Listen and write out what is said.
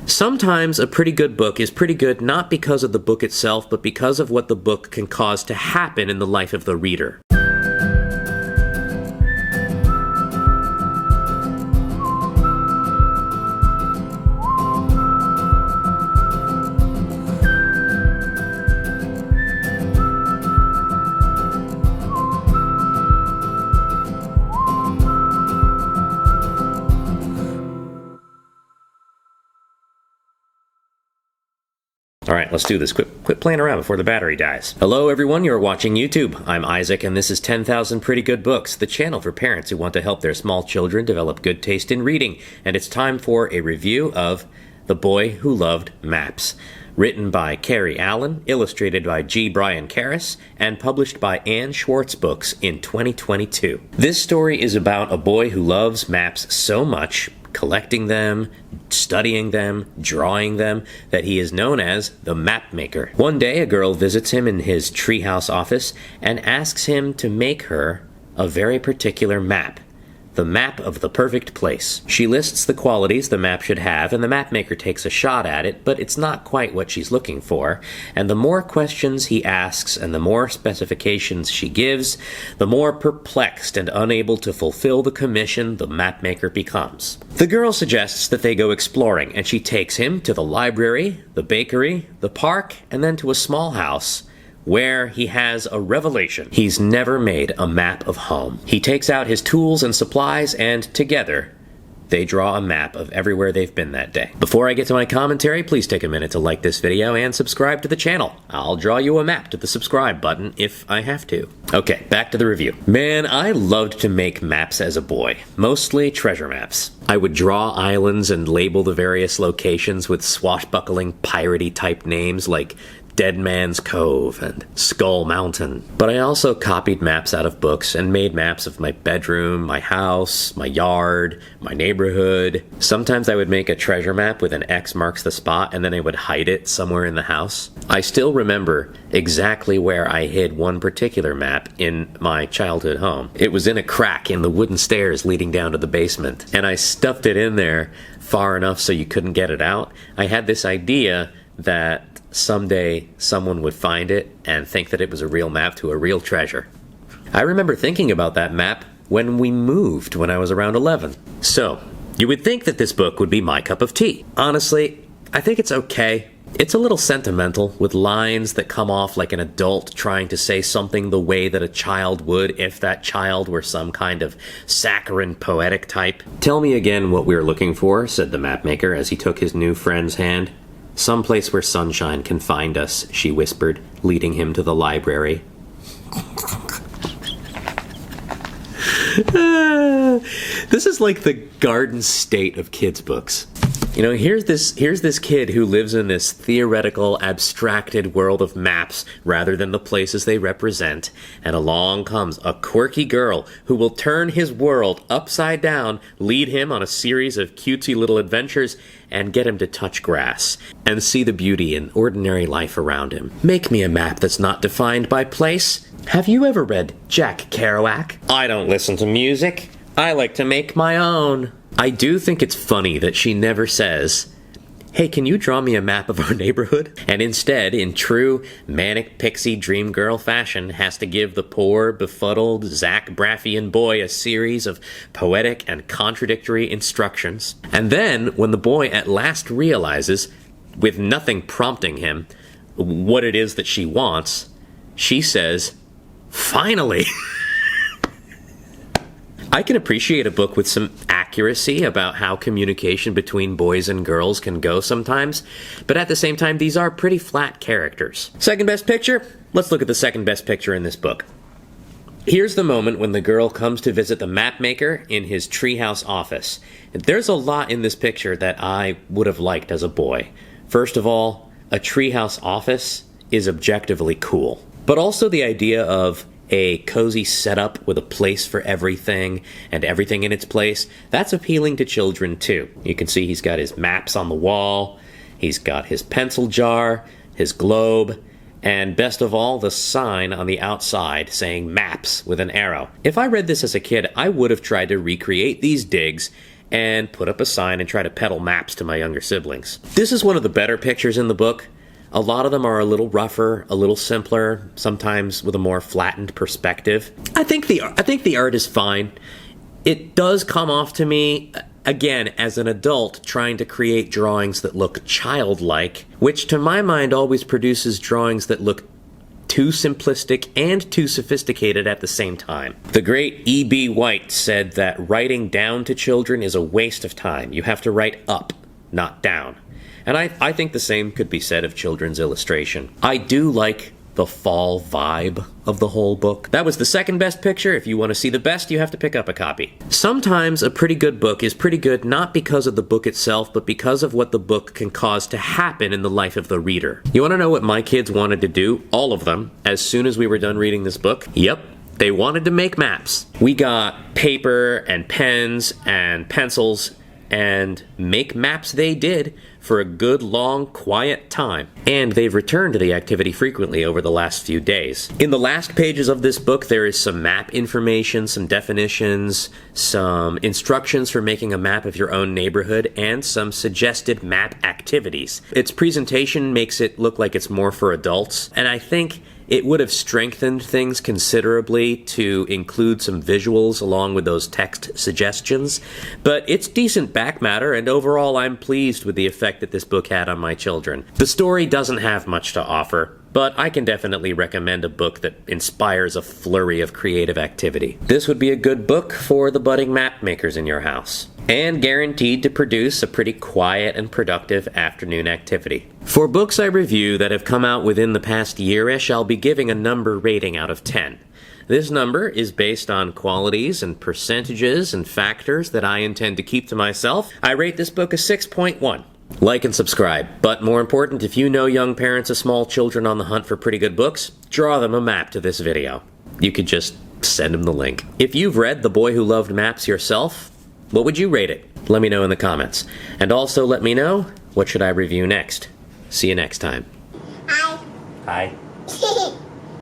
Sometimes a pretty good book is pretty good not because of the book itself, but because of what the book can cause to happen in the life of the reader. Alright, let's do this. Quit playing around before the battery dies. Hello everyone, you're watching YouTube. I'm Isaac and this is 10,000 Pretty Good Books, the channel for parents who want to help their small children develop good taste in reading. And it's time for a review of The Boy Who Loved Maps. Written by Kari, illustrated by G. Brian Karras, and published by Schwartz Books in 2022. This story is about a boy who loves maps so much, collecting them, studying them, drawing them, that he is known as the map maker. One day, a girl visits him in his treehouse office and asks him to make her a very particular map. The map of the perfect place. She lists the qualities the map should have, and the map maker takes a shot at it, but it's not quite what she's looking for. And the more questions he asks and the more specifications she gives, the more perplexed and unable to fulfill the commission the map maker becomes. The girl suggests that they go exploring, and she takes him to the library, the bakery, the park, and then to a small house, where he has a revelation. He's never made a map of home. He takes out his tools and supplies, and together, they draw a map of everywhere they've been that day. Before I get to my commentary, please take a minute to like this video and subscribe to the channel. I'll draw you a map to the subscribe button if I have to. Okay, back to the review. Man, I loved to make maps as a boy, mostly treasure maps. I would draw islands and label the various locations with swashbuckling piratey type names like Dead Man's Cove and Skull Mountain. But I also copied maps out of books and made maps of my bedroom, my house, my yard, my neighborhood. Sometimes I would make a treasure map with an X marks the spot and then I would hide it somewhere in the house. I still remember exactly where I hid one particular map in my childhood home. It was in a crack in the wooden stairs leading down to the basement, and I stuffed it in there far enough so you couldn't get it out. I had this idea that someday someone would find it and think that it was a real map to a real treasure. I remember thinking about that map when we moved when I was around 11. So, you would think that this book would be my cup of tea. Honestly, I think it's okay. It's a little sentimental, with lines that come off like an adult trying to say something the way that a child would if that child were some kind of saccharine poetic type. Tell me again what we're looking for, said the map maker as he took his new friend's hand. Someplace where sunshine can find us, she whispered, leading him to the library. This is like the Garden State of kids' books. You know, here's this kid who lives in this theoretical, abstracted world of maps rather than the places they represent, and along comes a quirky girl who will turn his world upside down, lead him on a series of cutesy little adventures, and get him to touch grass and see the beauty in ordinary life around him. Make me a map that's not defined by place. Have you ever read Jack Kerouac? I don't listen to music. I like to make my own. I do think it's funny that she never says, hey, can you draw me a map of our neighborhood? And instead, in true manic pixie dream girl fashion, has to give the poor, befuddled Zach Braffian boy a series of poetic and contradictory instructions. And then, when the boy at last realizes, with nothing prompting him, what it is that she wants, she says, finally! I can appreciate a book with some accuracy about how communication between boys and girls can go sometimes, but at the same time, these are pretty flat characters. Second best picture? Let's look at the second best picture in this book. Here's the moment when the girl comes to visit the map maker in his treehouse office. There's a lot in this picture that I would have liked as a boy. First of all, a treehouse office is objectively cool, but also the idea of a cozy setup with a place for everything and everything in its place, that's appealing to children too. You can see he's got his maps on the wall, he's got his pencil jar, his globe, and best of all, the sign on the outside saying maps with an arrow. If I read this as a kid, I would have tried to recreate these digs and put up a sign and try to peddle maps to my younger siblings. This is one of the better pictures in the book. A lot of them are a little rougher, a little simpler, sometimes with a more flattened perspective. I think the art is fine. It does come off to me, again, as an adult trying to create drawings that look childlike, which to my mind always produces drawings that look too simplistic and too sophisticated at the same time. The great E.B. White said that writing down to children is a waste of time. You have to write up, not down. And I think the same could be said of children's illustration. I do like the fall vibe of the whole book. That was the second best picture. If you want to see the best, you have to pick up a copy. Sometimes a pretty good book is pretty good not because of the book itself, but because of what the book can cause to happen in the life of the reader. You want to know what my kids wanted to do? All of them, as soon as we were done reading this book? Yep. They wanted to make maps. We got paper and pens and pencils, and make maps they did for a good, long, quiet time. And they've returned to the activity frequently over the last few days. In the last pages of this book, there is some map information, some definitions, some instructions for making a map of your own neighborhood, and some suggested map activities. Its presentation makes it look like it's more for adults, and I think it would have strengthened things considerably to include some visuals along with those text suggestions, but it's decent back matter, and overall I'm pleased with the effect that this book had on my children. The story doesn't have much to offer, but I can definitely recommend a book that inspires a flurry of creative activity. This would be a good book for the budding map makers in your house, and guaranteed to produce a pretty quiet and productive afternoon activity. For books I review that have come out within the past year-ish, I'll be giving a number rating out of 10. This number is based on qualities and percentages and factors that I intend to keep to myself. I rate this book a 6.1. Like and subscribe, but more important, if you know young parents of small children on the hunt for pretty good books, draw them a map to this video. You could just send them the link. If you've read The Boy Who Loved Maps yourself, what would you rate it? Let me know in the comments. And also let me know, what should I review next? See you next time. Hi. Hi.